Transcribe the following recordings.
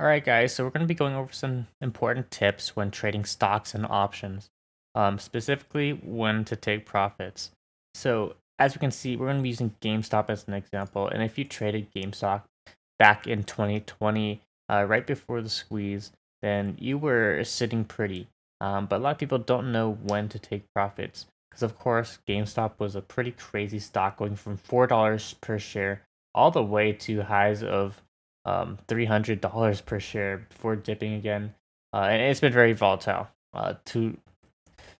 All right, guys, so we're going to be going over some important tips when trading stocks and options, specifically when to take profits. So, as we can see, we're going to be using GameStop as an example. And if you traded GameStop back in 2020, right before the squeeze, then you were sitting pretty. But a lot of people don't know when to take profits because, of course, GameStop was a pretty crazy stock going from $4 per share all the way to highs of $300 per share before dipping again, and it's been very volatile. To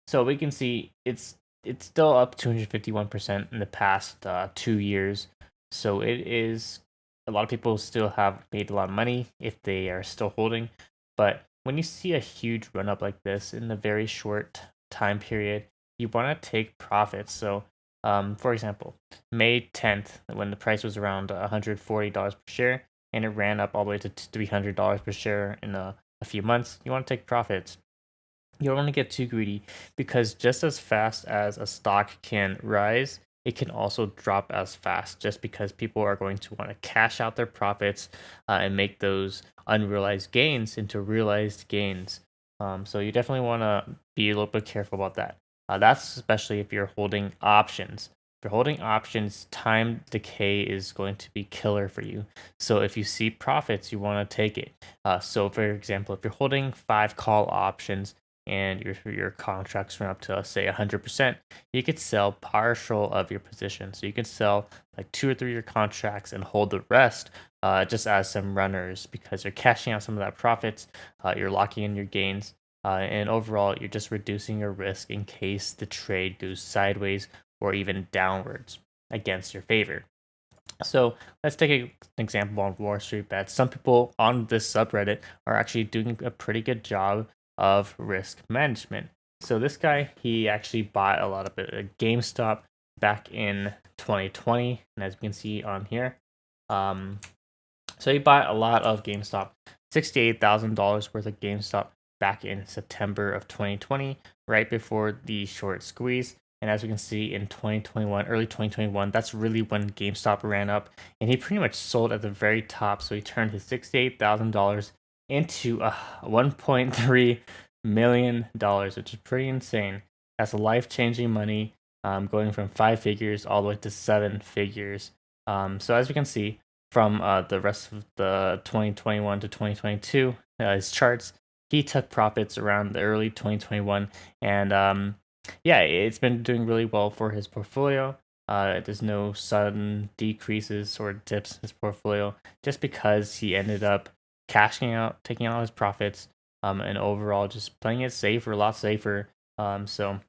so we can see it's still up 251% in the past 2 years. So it is a lot of people still have made a lot of money if they are still holding, but when you see a huge run up like this in a very short time period, you want to take profits. So, for example, May 10th, when the price was around $140 per share, and it ran up all the way to $300 per share in a few months, you want to take profits. You don't want to get too greedy because just as fast as a stock can rise, it can also drop as fast just because people are going to want to cash out their profits and make those unrealized gains into realized gains. So you definitely want to be a little bit careful about that. That's especially if you're holding options. If you're holding options, time decay is going to be killer for you. So if you see profits, you want to take it. So for example, if you're holding 5 call options and your contracts run up to say 100%, you could sell partial of your position. So you could sell like 2 or 3 year contracts and hold the rest just as some runners because you're cashing out some of that profits. You're locking in your gains. And overall, you're just reducing your risk in case the trade goes sideways or even downwards against your favor. So let's take an example on Wall Street Bets. Some people on this subreddit are actually doing a pretty good job of risk management. So this guy, he actually bought a lot of it at GameStop back in 2020, and as you can see on here, um, so he bought a lot of GameStop, $68,000 worth of GameStop back in September of 2020, right before the short squeeze. And as we can see in 2021, early 2021, that's really when GameStop ran up, and he pretty much sold at the very top. So he turned his $68,000 into $1.3 million, which is pretty insane. That's life changing money, going from 5 figures all the way to 7 figures. So as we can see, from the rest of the 2021 to 2022, his charts, he took profits around the early 2021, and yeah, it's been doing really well for his portfolio. There's no sudden decreases or dips in his portfolio just because he ended up cashing out, taking out his profits, and overall just playing it safer, a lot safer. So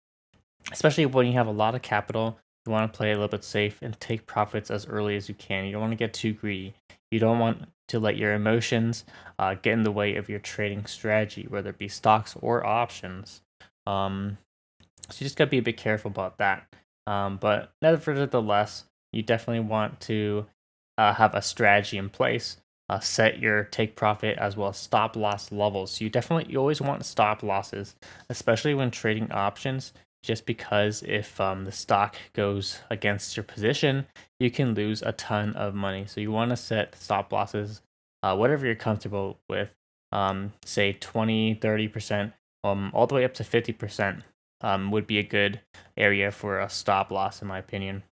especially when you have a lot of capital, you want to play a little bit safe and take profits as early as you can. You don't want to get too greedy. You don't want to let your emotions get in the way of your trading strategy, whether it be stocks or options. Um, so you just gotta be a bit careful about that. But nevertheless, you definitely want to have a strategy in place. Set your take profit as well as stop loss levels. You always want stop losses, especially when trading options. Just because if the stock goes against your position, you can lose a ton of money. So you want to set stop losses, whatever you're comfortable with. Say 20, 30%, all the way up to 50% would be a good area for a stop loss, in my opinion,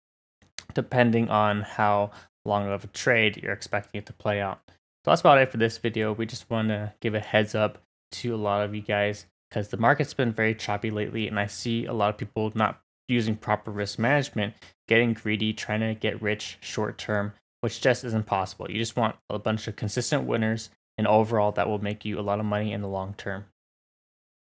depending on how long of a trade you're expecting it to play out. So that's about it for this video. We just want to give a heads up to a lot of you guys because the market's been very choppy lately, and I see a lot of people not using proper risk management, getting greedy, trying to get rich short term, which just isn't possible. You just want a bunch of consistent winners, and overall, that will make you a lot of money in the long term.